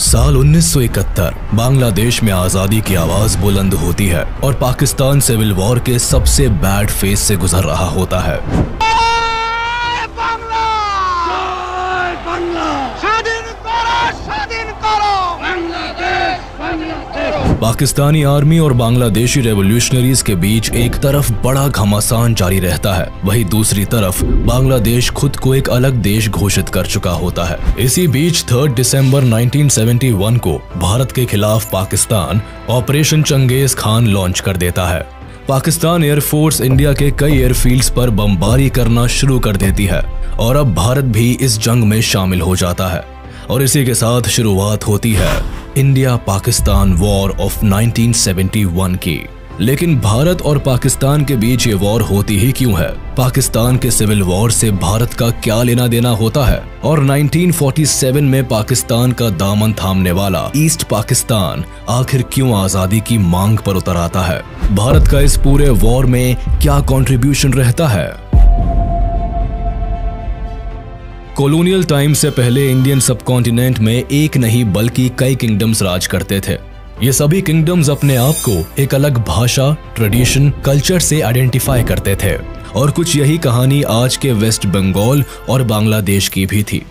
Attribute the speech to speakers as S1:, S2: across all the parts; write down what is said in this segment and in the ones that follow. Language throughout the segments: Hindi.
S1: साल 1971 बांग्लादेश में आजादी की आवाज बुलंद होती है और पाकिस्तान सिविल वॉर के सबसे बैड फेज से गुजर रहा होता है। पाकिस्तानी आर्मी और बांग्लादेशी रेवोल्यूशनरीज के बीच एक तरफ बड़ा घमासान जारी रहता है, वहीं दूसरी तरफ बांग्लादेश खुद को एक अलग देश घोषित कर चुका होता है। इसी बीच 3 दिसंबर 1971 को भारत के खिलाफ Pakistan operation Chengiz Khan launch कर देता है। पाकिस्तान एयरफोर्स इंडिया के कई एयरफील्ड्स पर बमबारी करना शुरू कर देती है और अब भारत भी इस जंग में शामिल हो जाता है और इसी के साथ शुरुआत होती है इंडिया पाकिस्तान वॉर ऑफ 1971 की। लेकिन भारत और पाकिस्तान के बीच ये वॉर होती ही क्यों है? पाकिस्तान के सिविल वॉर से भारत का क्या लेना देना होता है? और 1947 में पाकिस्तान का दामन थामने वाला ईस्ट पाकिस्तान आखिर क्यों आजादी की मांग पर उतर आता है? भारत का इस पूरे वॉर में क्या कंट्रीब्यूशन रहता है? कॉलोनियल टाइम से पहले इंडियन सबकॉन्टिनेंट में एक नहीं बल्कि कई किंगडम्स राज करते थे। ये सभी किंगडम्स अपने आप को एक अलग भाषा, ट्रेडिशन, कल्चर से आइडेंटिफाई करते थे और कुछ यही कहानी आज के वेस्ट बंगाल और बांग्लादेश की भी थी,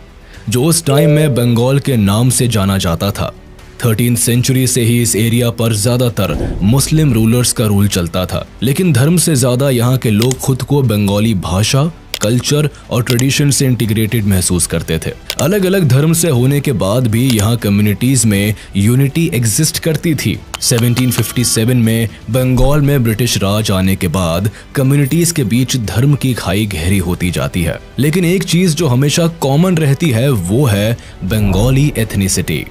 S1: जो उस टाइम में बंगाल के नाम से जाना जाता था। 13th सेंचुरी से ही इस एरिया पर ज्यादातर मुस्लिम रूलर्स का रूल चलता था, लेकिन धर्म से ज्यादा यहाँ के लोग खुद को बंगाली भाषा, कल्चर और ट्रेडिशन से इंटीग्रेटेड महसूस करते थे। अलग अलग धर्म से होने के बाद भी यहाँ कम्युनिटीज में यूनिटी एग्जिस्ट करती थी। 1757 में बंगाल में ब्रिटिश राज आने के बाद कम्युनिटीज के बीच धर्म की खाई गहरी होती जाती है, लेकिन एक चीज जो हमेशा कॉमन रहती है वो है बंगाली एथनिसिटी।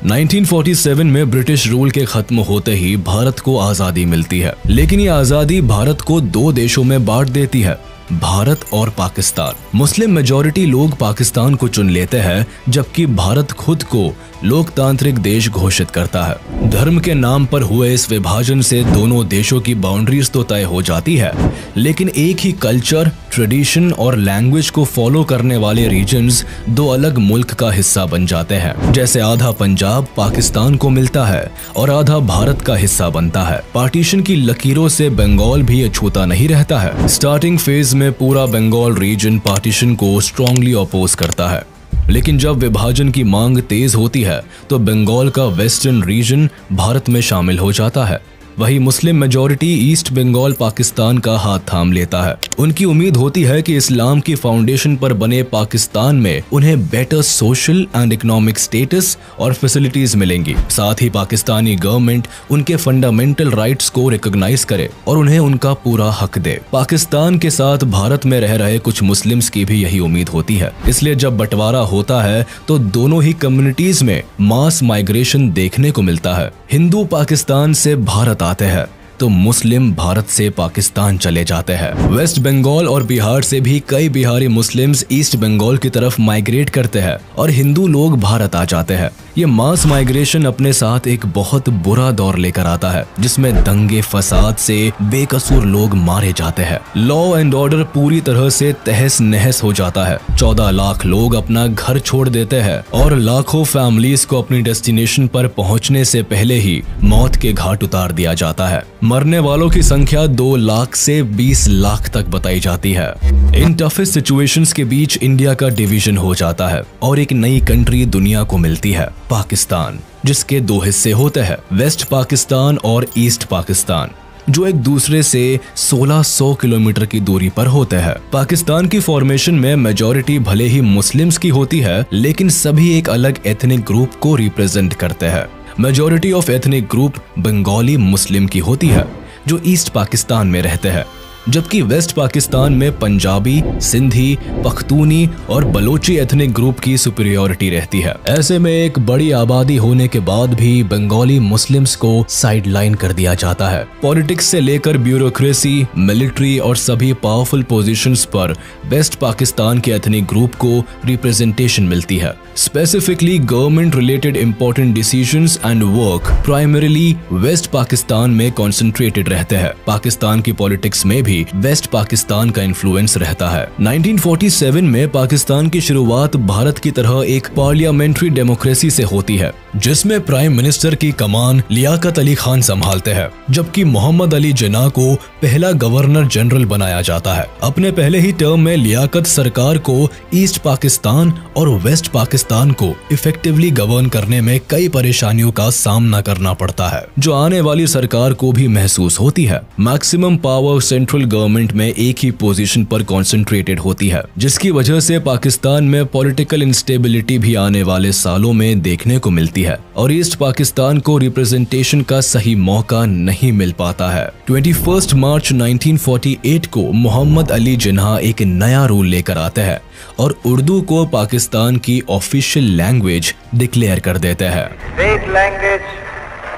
S1: 1947 में ब्रिटिश रूल के खत्म होते ही भारत को आजादी मिलती है, लेकिन ये आजादी भारत को दो देशों में बांट देती है, भारत और पाकिस्तान। मुस्लिम मेजॉरिटी लोग पाकिस्तान को चुन लेते हैं, जबकि भारत खुद को लोकतांत्रिक देश घोषित करता है। धर्म के नाम पर हुए इस विभाजन से दोनों देशों की बाउंड्रीज तो तय हो जाती है, लेकिन एक ही कल्चर, ट्रेडिशन और लैंग्वेज को फॉलो करने वाले रीजन्स दो अलग मुल्क का हिस्सा बन जाते हैं। जैसे आधा पंजाब पाकिस्तान को मिलता है और आधा भारत का हिस्सा बनता है। पार्टीशन की लकीरों से बंगाल भी अछूता नहीं रहता है। स्टार्टिंग फेज में पूरा बंगाल रीजन पार्टीशन को स्ट्रांगली अपोज करता है, लेकिन जब विभाजन की मांग तेज होती है तो बंगाल का वेस्टर्न रीजन भारत में शामिल हो जाता है। वही Muslim majority East Bengal Pakistan का हाथ थाम लेता है। उनकी उम्मीद होती है कि इस्लाम की फाउंडेशन पर बने पाकिस्तान में उन्हें better social and economic status और फैसिलिटीज मिलेंगी। साथ ही पाकिस्तानी गवर्नमेंट उनके फंडामेंटल राइट्स को रिकॉग्नाइज करे और उन्हें उनका पूरा हक दे। पाकिस्तान के साथ भारत में रह रहे कुछ मुस्लिम्स की भी यही उम्मीद होती है। इसलिए जब बंटवारा होता है तो दोनों ही कम्युनिटीज में मास माइग्रेशन देखने को मिलता है। हिंदू पाकिस्तान से भारत आते हैं तो मुस्लिम भारत से पाकिस्तान चले जाते हैं। वेस्ट बंगाल और बिहार से भी कई बिहारी मुस्लिम्स ईस्ट बंगाल की तरफ माइग्रेट करते हैं और हिंदू लोग भारत आ जाते हैं। ये मास माइग्रेशन अपने साथ एक बहुत बुरा दौर लेकर आता है, जिसमें दंगे फसाद से बेकसूर लोग मारे जाते हैं। लॉ एंड ऑर्डर पूरी तरह से तहस नहस हो जाता है। 14 लाख लोग अपना घर छोड़ देते हैं और लाखों फैमिलीज को अपनी डेस्टिनेशन पर पहुंचने से पहले ही मौत के घाट उतार दिया जाता है। मरने वालों की संख्या 2 लाख से 20 लाख तक बताई जाती है। इन टफेस्ट सिचुएशंस के बीच इंडिया का डिवीजन हो जाता है और एक नई कंट्री दुनिया को मिलती है, पाकिस्तान, जिसके 2 हिस्से होते हैं, वेस्ट पाकिस्तान और ईस्ट पाकिस्तान, जो एक दूसरे से 1600 किलोमीटर की दूरी पर होते हैं। पाकिस्तान की फॉर्मेशन में मेजॉरिटी भले ही मुस्लिम्स की होती है, लेकिन सभी एक अलग एथनिक ग्रुप को रिप्रेजेंट करते हैं। Majority of ethnic group Bengali Muslim की होती है, जो ईस्ट पाकिस्तान में रहते हैं, जबकि वेस्ट पाकिस्तान में पंजाबी, सिंधी, पख्तूनी और बलोची एथनिक ग्रुप की सुपीरियोरिटी रहती है। ऐसे में एक बड़ी आबादी होने के बाद भी बंगाली मुस्लिम्स को साइडलाइन कर दिया जाता है। पॉलिटिक्स से लेकर ब्यूरोक्रेसी, मिलिट्री और सभी पावरफुल पोजीशंस पर वेस्ट पाकिस्तान के एथनिक ग्रुप को रिप्रेजेंटेशन मिलती है। Specifically government related important decisions and work primarily West Pakistan में कॉन्सेंट्रेटेड रहते हैं। पाकिस्तान की पॉलिटिक्स में भी भी वेस्ट पाकिस्तान का इन्फ्लुएंस रहता है। 1947 में पाकिस्तान की शुरुआत भारत की तरह एक पार्लियामेंट्री डेमोक्रेसी से होती है, जिसमें प्राइम मिनिस्टर की कमान लियाकत अली खान संभालते हैं, जबकि मोहम्मद अली जिन्ना को पहला गवर्नर जनरल बनाया जाता है। अपने पहले ही टर्म में लियाकत सरकार को ईस्ट पाकिस्तान और वेस्ट पाकिस्तान को इफेक्टिवली गवर्न करने में कई परेशानियों का सामना करना पड़ता है, जो आने वाली सरकार को भी महसूस होती है। मैक्सिमम पावर सेंट्रल गवर्नमेंट में एक ही पोजीशन पर कॉन्सेंट्रेटेड होती है, जिसकी वजह से पाकिस्तान में पॉलिटिकल इंस्टेबिलिटी भी आने वाले सालों में देखने को मिलती है और ईस्ट पाकिस्तान को रिप्रेजेंटेशन का सही मौका नहीं मिल पाता है। 21 मार्च 1948 को मोहम्मद अली जिन्ना एक नया रूल लेकर आते हैं और उर्दू को पाकिस्तान की ऑफिशियल लैंग्वेज डिक्लेयर कर देते हैं।
S2: State language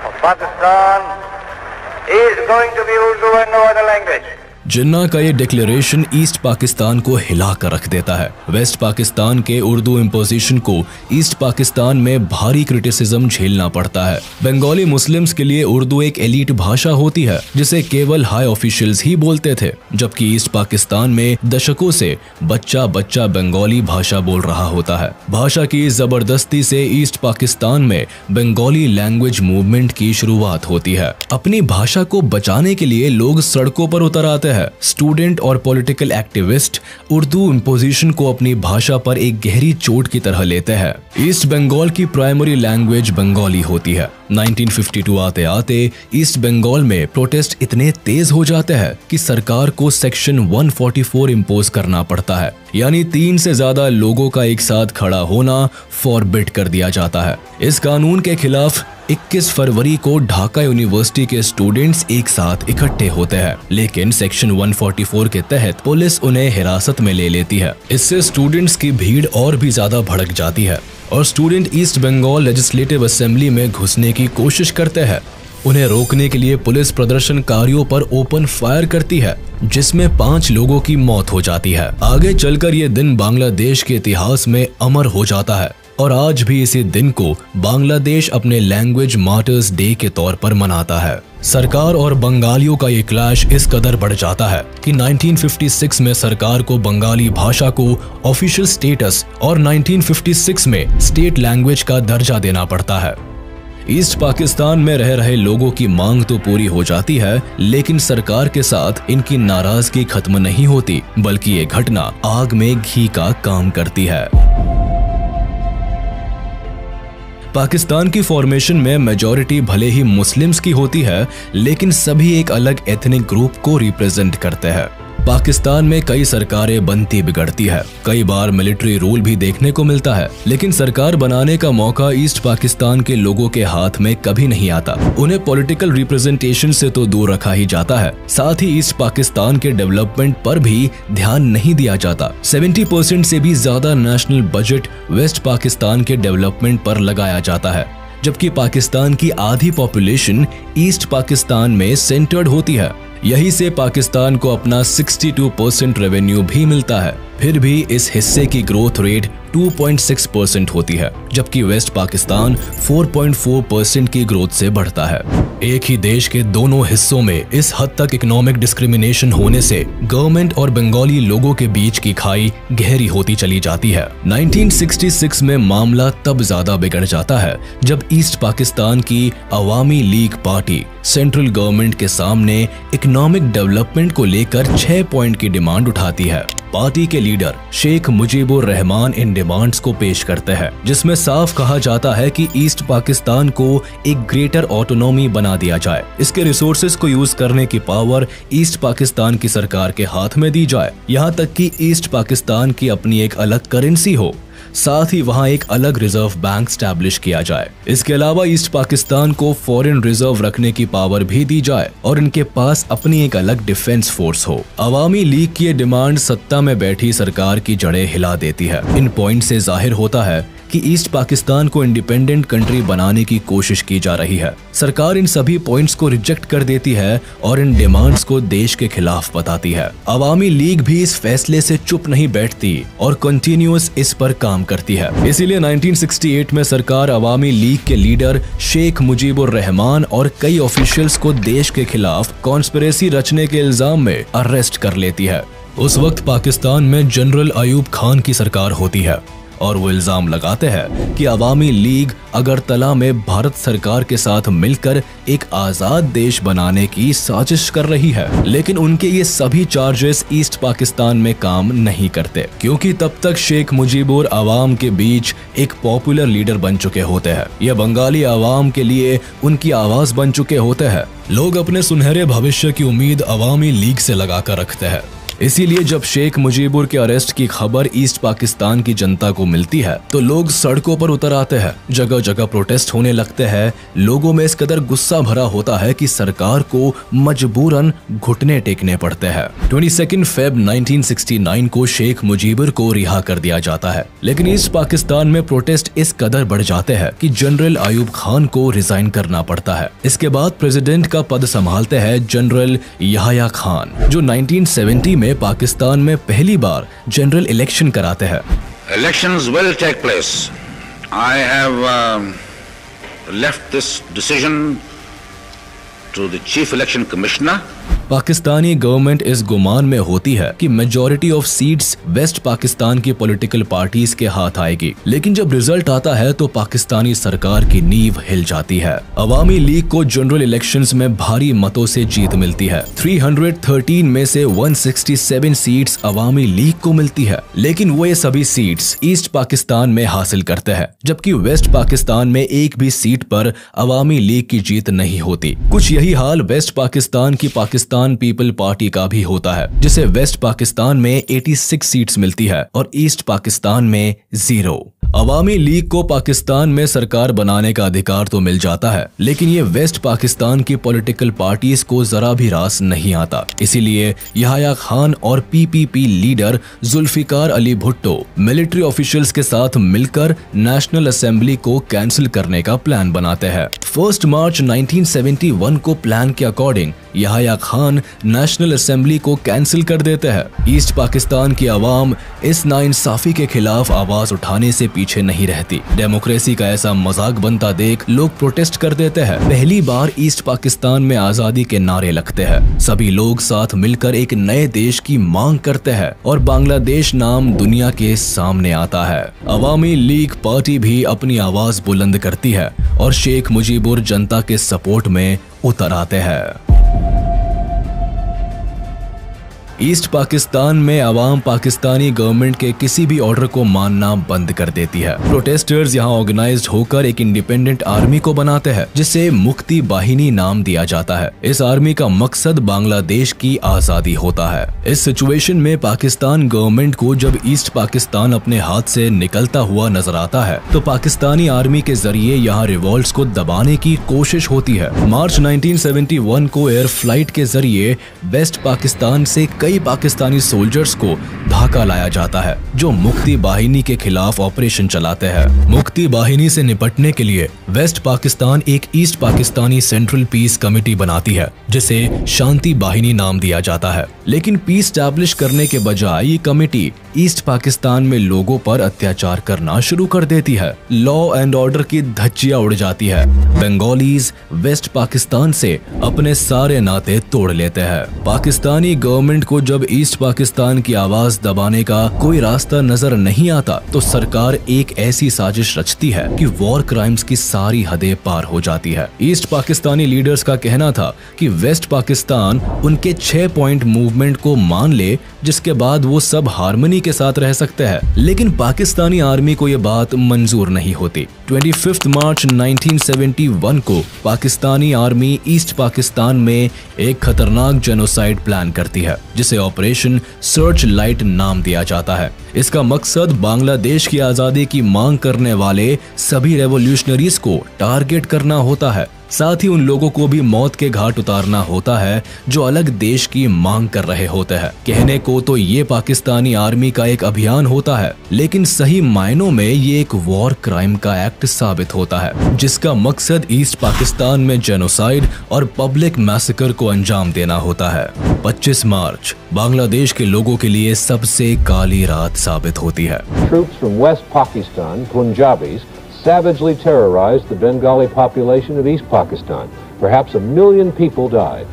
S2: of Pakistan is going to be Urdu and no other language.
S1: जिन्ना का ये डिक्लेरेशन ईस्ट पाकिस्तान को हिला कर रख देता है। वेस्ट पाकिस्तान के उर्दू इम्पोजिशन को ईस्ट पाकिस्तान में भारी क्रिटिसिज्म झेलना पड़ता है। बंगाली मुस्लिम्स के लिए उर्दू एक एलीट भाषा होती है, जिसे केवल हाई ऑफिशियल्स ही बोलते थे, जबकि ईस्ट पाकिस्तान में दशकों से बच्चा बच्चा बंगाली भाषा बोल रहा होता है। भाषा की जबरदस्ती से ईस्ट पाकिस्तान में बंगाली लैंग्वेज मूवमेंट की शुरुआत होती है। अपनी भाषा को बचाने के लिए लोग सड़कों पर उतर आते हैं। स्टूडेंट और पॉलिटिकल एक्टिविस्ट उर्दू इम्पोजिशन को अपनी भाषा पर एक गहरी चोट की तरह लेते हैं। ईस्ट बंगाल की प्राइमरी लैंग्वेज बंगाली होती है। 1952 आते आते ईस्ट बंगाल में प्रोटेस्ट इतने तेज हो जाते हैं कि सरकार को सेक्शन 144 इम्पोज करना पड़ता है, यानी 3 से ज्यादा लोगों का एक साथ खड़ा होना फॉरबिड कर दिया जाता है। इस कानून के खिलाफ 21 फरवरी को ढाका यूनिवर्सिटी के स्टूडेंट्स एक साथ इकट्ठे होते हैं, लेकिन सेक्शन 144 के तहत पुलिस उन्हें हिरासत में ले लेती है। इससे स्टूडेंट्स की भीड़ और भी ज्यादा भड़क जाती है और student East Bengal legislative assembly में घुसने की कोशिश करते हैं। उन्हें रोकने के लिए पुलिस प्रदर्शनकारियों पर ओपन फायर करती है, जिसमें 5 लोगों की मौत हो जाती है। आगे चलकर ये दिन बांग्लादेश के इतिहास में अमर हो जाता है और आज भी इसी दिन को बांग्लादेश अपने लैंग्वेज मार्टर्स डे के तौर पर मनाता है। सरकार और बंगालियों का ये क्लैश इस कदर बढ़ जाता है कि 1956 में सरकार को बंगाली भाषा को ऑफिशियल स्टेटस और 1956 में स्टेट लैंग्वेज का दर्जा देना पड़ता है। ईस्ट पाकिस्तान में रह रहे लोगों की मांग तो पूरी हो जाती है, लेकिन सरकार के साथ इनकी नाराजगी खत्म नहीं होती, बल्कि ये घटना आग में घी का काम करती है। पाकिस्तान की फॉर्मेशन में मेजॉरिटी भले ही मुस्लिम्स की होती है, लेकिन सभी एक अलग एथनिक ग्रुप को रिप्रेजेंट करते हैं। पाकिस्तान में कई सरकारें बनती बिगड़ती है, कई बार मिलिट्री रूल भी देखने को मिलता है, लेकिन सरकार बनाने का मौका ईस्ट पाकिस्तान के लोगों के हाथ में कभी नहीं आता। उन्हें पॉलिटिकल रिप्रेजेंटेशन से तो दूर रखा ही जाता है, साथ ही ईस्ट पाकिस्तान के डेवलपमेंट पर भी ध्यान नहीं दिया जाता। 70% से भी ज्यादा नेशनल बजट वेस्ट पाकिस्तान के डेवलपमेंट पर लगाया जाता है, जबकि पाकिस्तान की आधी पॉपुलेशन ईस्ट पाकिस्तान में सेंटर्ड होती है। यही से पाकिस्तान को अपना 62% रेवेन्यू भी मिलता है। फिर भी इस हिस्से की ग्रोथ रेट 2.6% होती है, जबकि वेस्ट पाकिस्तान 4.4% की ग्रोथ से बढ़ता है। एक ही देश के दोनों हिस्सों में इस हद तक इकोनॉमिक डिस्क्रिमिनेशन होने से गवर्नमेंट और बंगाली लोगों के बीच की खाई गहरी होती चली जाती है। 1966 में मामला तब ज्यादा बिगड़ जाता है जब ईस्ट पाकिस्तान की अवामी लीग पार्टी सेंट्रल गवर्नमेंट के सामने इकोनॉमिक डेवलपमेंट को लेकर 6 पॉइंट की डिमांड उठाती है। पार्टी के लीडर शेख मुजीबुर रहमान इन डिमांड्स को पेश करते हैं, जिसमें साफ कहा जाता है कि ईस्ट पाकिस्तान को एक ग्रेटर ऑटोनॉमी बना दिया जाए, इसके रिसोर्सेज को यूज करने की पावर ईस्ट पाकिस्तान की सरकार के हाथ में दी जाए, यहाँ तक कि ईस्ट पाकिस्तान की अपनी एक अलग करेंसी हो, साथ ही वहां एक अलग रिजर्व बैंक स्टैब्लिश किया जाए। इसके अलावा ईस्ट पाकिस्तान को फॉरेन रिजर्व रखने की पावर भी दी जाए और इनके पास अपनी एक अलग डिफेंस फोर्स हो। अवामी लीग की ये डिमांड सत्ता में बैठी सरकार की जड़ें हिला देती है। इन पॉइंट से जाहिर होता है कि ईस्ट पाकिस्तान को इंडिपेंडेंट कंट्री बनाने की कोशिश की जा रही है। सरकार इन सभी पॉइंट्स को रिजेक्ट कर देती है और इन डिमांड्स को देश के खिलाफ बताती है। अवामी लीग भी इस फैसले से चुप नहीं बैठती और कंटिन्यूअस इस पर काम करती है। इसीलिए 1968 में सरकार अवामी लीग के लीडर शेख मुजीबुर रहमान और कई ऑफिशियल्स को देश के खिलाफ कॉन्स्पिरेसी रचने के इल्जाम में अरेस्ट कर लेती है। उस वक्त पाकिस्तान में जनरल अयूब खान की सरकार होती है और वो इल्जाम लगाते हैं कि अवामी लीग अगरतला में भारत सरकार के साथ मिलकर एक आजाद देश बनाने की साजिश कर रही है। लेकिन उनके ये सभी चार्जेस ईस्ट पाकिस्तान में काम नहीं करते, क्योंकि तब तक शेख मुजीबुर अवाम के बीच एक पॉपुलर लीडर बन चुके होते हैं। यह बंगाली अवाम के लिए उनकी आवाज बन चुके होते हैं। लोग अपने सुनहरे भविष्य की उम्मीद अवामी लीग से लगाकर रखते हैं। इसीलिए जब शेख मुजीबुर के अरेस्ट की खबर ईस्ट पाकिस्तान की जनता को मिलती है तो लोग सड़कों पर उतर आते हैं, जगह जगह प्रोटेस्ट होने लगते हैं। लोगों में इस कदर गुस्सा भरा होता है कि सरकार को मजबूरन घुटने टेकने पड़ते हैं। 22 फेब 1969 को शेख मुजीबुर को रिहा कर दिया जाता है, लेकिन ईस्ट पाकिस्तान में प्रोटेस्ट इस कदर बढ़ जाते हैं कि जनरल अयूब खान को रिजाइन करना पड़ता है। इसके बाद प्रेसिडेंट का पद संभालते हैं जनरल याह्या खान, जो 1970 में पाकिस्तान में पहली बार जनरल इलेक्शन कराते हैं।
S3: Elections will take place. I have left this decision to the Chief Election Commissioner.
S1: Pakistani government इस गुमान में होती है कि majority of seats West Pakistan की पॉलिटिकल पार्टीज के हाथ आएगी, लेकिन जब रिजल्ट आता है तो पाकिस्तानी सरकार की नींव हिल जाती है। अवामी लीग को जनरल इलेक्शंस में भारी मतों से जीत मिलती है। 313 में से 167 सीट्स अवामी लीग को मिलती है, लेकिन वो ये सभी सीट्स ईस्ट पाकिस्तान में हासिल करते हैं, जबकि वेस्ट पाकिस्तान में एक भी सीट पर अवामी लीग की जीत नहीं होती। कुछ यही हाल वेस्ट पाकिस्तान की पाकिस्तान पीपल पार्टी का भी होता है, जिसे वेस्ट पाकिस्तान में 86 सीट्स मिलती है और ईस्ट पाकिस्तान में 0। अवामी लीग को पाकिस्तान में सरकार बनाने का अधिकार तो मिल जाता है, लेकिन ये वेस्ट पाकिस्तान की पॉलिटिकल पार्टीज को जरा भी रास नहीं आता। इसीलिए याह्या खान और PPP leader Zulfikar Ali Bhutto military officials के साथ मिलकर नेशनल असेंबली को कैंसिल करने का प्लान बनाते हैं। 1 मार्च 1971 को प्लान के according Yahya Khan national assembly को कैंसिल कर देते हैं। ईस्ट पाकिस्तान की आवाम इस नाइंसाफी के खिलाफ आवाज उठाने से पीछे नहीं रहती। डेमोक्रेसी का ऐसा मजाक बनता देख लोग प्रोटेस्ट कर देते हैं। पहली बार ईस्ट पाकिस्तान में आजादी के नारे लगते हैं। सभी लोग साथ मिलकर एक नए देश की मांग करते हैं और बांग्लादेश नाम दुनिया के सामने आता है। अवामी लीग पार्टी भी अपनी आवाज बुलंद करती है और शेख मुजीबुर जनता के सपोर्ट में उतर आते हैं। ईस्ट पाकिस्तान में अवाम पाकिस्तानी गवर्नमेंट के किसी भी ऑर्डर को मानना बंद कर देती है। प्रोटेस्टर्स यहाँ ऑर्गेनाइज्ड होकर एक इंडिपेंडेंट आर्मी को बनाते हैं, जिसे मुक्ति बाहिनी नाम दिया जाता है। इस आर्मी का मकसद बांग्लादेश की आजादी होता है। इस सिचुएशन में पाकिस्तान गवर्नमेंट को जब ईस्ट पाकिस्तान अपने हाथ से निकलता हुआ नजर आता है तो पाकिस्तानी आर्मी के जरिए यहाँ रिवॉल्ट्स को दबाने की कोशिश होती है। मार्च 1971 को एयर फ्लाइट के जरिए वेस्ट पाकिस्तान से कई पाकिस्तानी सोल्जर्स को ढाका लाया जाता है, जो मुक्ति बाहिनी के खिलाफ ऑपरेशन चलाते हैं। मुक्ति बाहिनी से निपटने के लिए वेस्ट पाकिस्तान एक east Pakistani central peace committee बनाती है, जिसे शांति बाहिनी नाम दिया जाता है। लेकिन पीस स्टैब्लिश करने के बजाय ये कमेटी ईस्ट पाकिस्तान में लोगों पर अत्याचार करना शुरू कर देती है। लॉ एंड ऑर्डर की धज्जियां उड़ जाती है। बंगालीज वेस्ट पाकिस्तान से अपने सारे नाते तोड़ लेते हैं। पाकिस्तानी गवर्नमेंट को जब ईस्ट पाकिस्तान की आवाज दबाने का कोई रास्ता नजर नहीं आता तो सरकार एक ऐसी साजिश रचती है कि वॉर क्राइम्स की सारी हदें पार हो जाती है। ईस्ट पाकिस्तानी लीडर्स का कहना था कि वेस्ट पाकिस्तान उनके 6 पॉइंट मूवमेंट को मान ले, जिसके बाद वो सब हार्मनी के साथ रह सकते हैं। लेकिन पाकिस्तानी आर्मी को यह बात मंजूर नहीं होती। 25 मार्च 1971 को पाकिस्तानी आर्मी ईस्ट पाकिस्तान में एक खतरनाक जेनोसाइड प्लान करती है, जिसे ऑपरेशन सर्च लाइट नाम दिया जाता है। इसका मकसद बांग्लादेश की आजादी की मांग करने वाले सभी रेवोल्यूशनरीज को टारगेट करना होता है। साथ ही उन लोगों को भी मौत के घाट उतारना होता है जो अलग देश की मांग कर रहे होते हैं। कहने को तो ये पाकिस्तानी आर्मी का एक अभियान होता है, लेकिन सही मायनों में ये एक वॉर क्राइम का एक्ट साबित होता है, जिसका मकसद ईस्ट पाकिस्तान में जेनोसाइड और पब्लिक मैसेकर को अंजाम देना होता है। 25 मार्च बांग्लादेश के लोगों के लिए सबसे काली रात साबित होती है।
S4: Troops from West Pakistan, Punjabis, savagely terrorized the Bengali population of East Pakistan. Perhaps 1 million people died.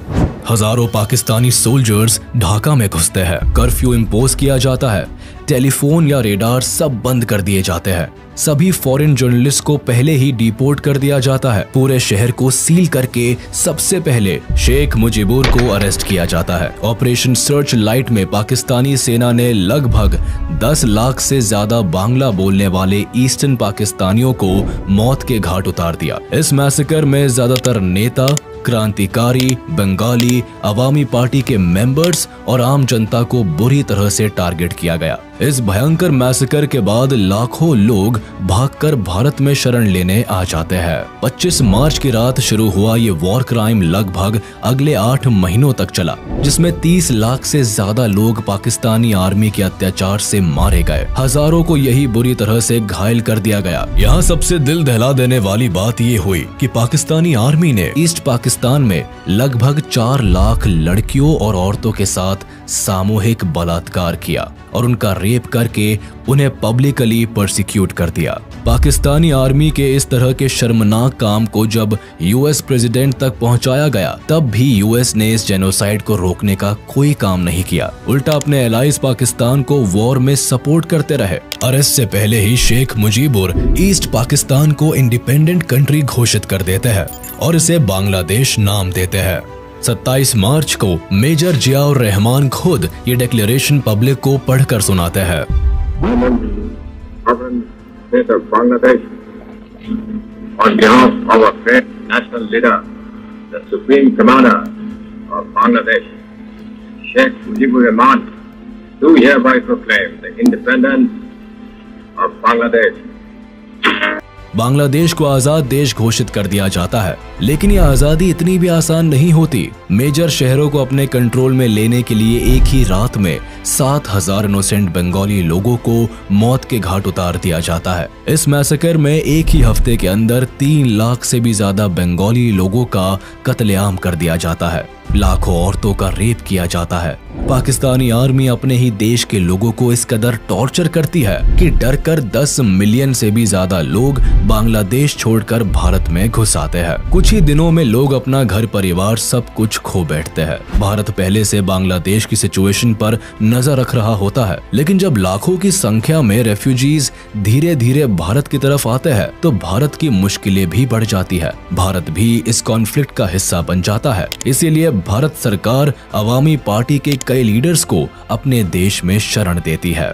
S1: हजारों पाकिस्तानी सोल्जर्स ढाका में घुसते हैं, कर्फ्यू इम्पोज किया जाता है, टेलीफोन या रेडार सब बंद कर दिए जाते हैं, सभी फॉरेन जर्नलिस्ट को पहले ही डिपोर्ट कर दिया जाता है, पूरे शहर को सील करके सबसे पहले शेख मुजीबुर को अरेस्ट किया जाता है। ऑपरेशन सर्च लाइट में पाकिस्तानी सेना ने लगभग 10 लाख से ज्यादा बांग्ला बोलने वाले ईस्टर्न पाकिस्तानियों को मौत के घाट उतार दिया। इस मैसेकर में ज्यादातर नेता, क्रांतिकारी, बंगाली, अवामी पार्टी के मेंबर्स और आम जनता को बुरी तरह से टारगेट किया गया। इस भयंकर मैसेकर के बाद लाखों लोग भागकर भारत में शरण लेने आ जाते हैं। 25 मार्च की रात शुरू हुआ ये वॉर क्राइम लगभग अगले 8 महीनों तक चला, जिसमें 30 लाख से ज्यादा लोग पाकिस्तानी आर्मी के अत्याचार से मारे गए। हजारों को यही बुरी तरह से घायल कर दिया गया। यहाँ सबसे दिल दहला देने वाली बात ये हुई कि पाकिस्तानी आर्मी ने ईस्ट पाकिस्तान में लगभग 4 लाख लड़कियों और औरतों के साथ सामूहिक बलात्कार किया और उनका रेप करके उन्हें पब्लिकली परसिक्यूट कर दिया। पाकिस्तानी आर्मी के इस तरह के शर्मनाक काम को जब यूएस प्रेसिडेंट तक पहुंचाया गया, तब भी यूएस ने इस जेनोसाइड को रोकने का कोई काम नहीं किया। उल्टा अपने एलाइज पाकिस्तान को वॉर में सपोर्ट करते रहे। अरेस्ट से पहले ही शेख मुजीबुर ईस्ट पाकिस्तान को इंडिपेंडेंट कंट्री घोषित कर देते हैं और इसे बांग्लादेश नाम देते हैं। 27 मार्च को मेजर जियाउर रहमान खुद ये डिक्लेरेशन पब्लिक को पढ़कर सुनाते हैं।
S5: On behalf of our great national leader, the Supreme Commander of Bangladesh, Sheikh Mujibur Rahman, do hereby proclaim the independence of Bangladesh.
S1: Bangladesh को आजाद देश घोषित कर दिया जाता है, लेकिन यह आजादी इतनी भी आसान नहीं होती। मेजर शहरों को अपने कंट्रोल में लेने के लिए एक ही रात में 7,000 इनोसेंट बंगाली लोगों को मौत के घाट उतार दिया जाता है। इस मैसेकर में एक ही हफ्ते के अंदर 3 लाख से भी ज्यादा बंगाली लोगों का कत्लेआम कर दिया जाता है। लाखों औरतों का रेप किया जाता है। पाकिस्तानी आर्मी अपने ही देश के लोगों को इस कदर टॉर्चर करती है कि डरकर 10 मिलियन से भी ज्यादा लोग बांग्लादेश छोड़कर भारत में घुस आते हैं। कुछ ही दिनों में लोग अपना घर परिवार सब कुछ खो बैठते हैं। भारत पहले से बांग्लादेश की सिचुएशन पर नजर रख रहा होता है, लेकिन जब लाखों की संख्या में रेफ्यूजीज धीरे धीरे भारत की तरफ आते हैं, तो भारत की मुश्किलें भी बढ़ जाती है। भारत भी इस कॉन्फ्लिक्ट का हिस्सा बन जाता है। इसीलिए भारत सरकार अवामी पार्टी के कई लीडर्स को अपने देश में शरण देती है।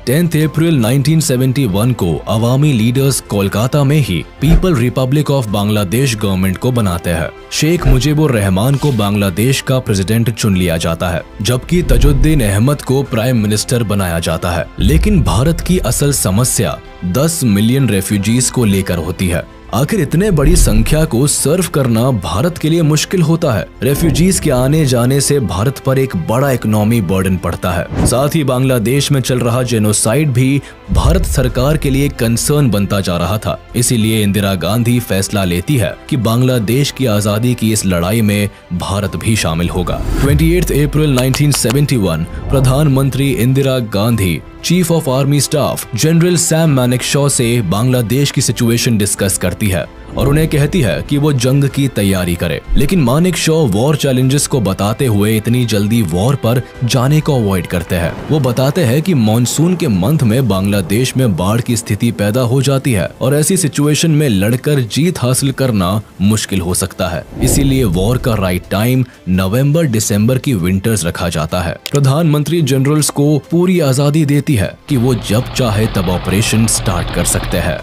S1: 10 अप्रैल 1971 को अवामी लीडर्स कोलकाता में ही people republic of Bangladesh government को बनाते हैं। शेख मुजीबुर रहमान को बांग्लादेश का प्रेसिडेंट चुन लिया जाता है, जबकि तजुद्दीन अहमद को प्राइम मिनिस्टर बनाया जाता है। लेकिन भारत की असल समस्या 10 मिलियन रेफ्यूजीज को लेकर होती है। आखिर इतने बड़ी संख्या को सर्व करना भारत के लिए मुश्किल होता है। रेफ्यूजीज के आने जाने से भारत पर एक बड़ा इकोनॉमी बर्डन पड़ता है। साथ ही बांग्लादेश में चल रहा जेनोसाइड भी भारत सरकार के लिए कंसर्न बनता जा रहा था। इसीलिए इंदिरा गांधी फैसला लेती है कि बांग्लादेश की आजादी की इस लड़ाई में भारत भी शामिल होगा। 28 अप्रैल 1971 प्रधानमंत्री Indira Gandhi chief of army staff general Sam Manekshaw से बांग्लादेश की सिचुएशन डिस्कस करती है और उन्हें कहती है कि वो जंग की तैयारी करे। लेकिन मानेकशॉ वॉर चैलेंजेस को बताते हुए इतनी जल्दी वॉर पर जाने को अवॉइड करते हैं। वो बताते हैं कि मॉनसून के मंथ में बांग्लादेश में बाढ़ की स्थिति पैदा हो जाती है और ऐसी सिचुएशन में लड़कर जीत हासिल करना मुश्किल हो सकता है। इसीलिए वॉर का राइट टाइम नवंबर दिसंबर की विंटर्स रखा जाता है। प्रधानमंत्री जनरल्स को पूरी आजादी देती है कि वो जब चाहे तब ऑपरेशन स्टार्ट कर सकते हैं।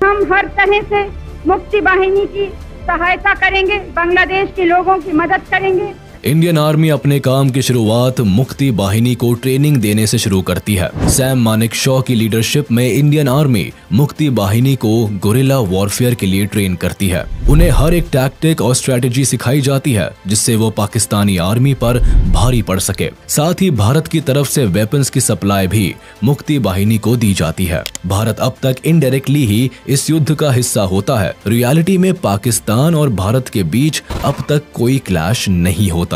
S6: हम हर तरह से मुक्ति वाहिनी की सहायता करेंगे, बांग्लादेश के लोगों की मदद करेंगे।
S1: इंडियन आर्मी अपने काम की शुरुआत मुक्ति वाहिनी को ट्रेनिंग देने से शुरू करती है। सैम मानेकशॉ की लीडरशिप में इंडियन आर्मी मुक्ति वाहिनी को गुरिल्ला वॉरफेयर के लिए ट्रेन करती है। उन्हें हर एक टैक्टिक और स्ट्रेटेजी सिखाई जाती है जिससे वो पाकिस्तानी आर्मी पर भारी पड़ सके। साथ ही भारत की तरफ से वेपन्स की सप्लाई भी मुक्ति वाहिनी को दी जाती है। भारत अब तक इनडायरेक्टली ही इस युद्ध का हिस्सा होता है। रियलिटी में पाकिस्तान और भारत के बीच अब तक कोई क्लैश नहीं होता।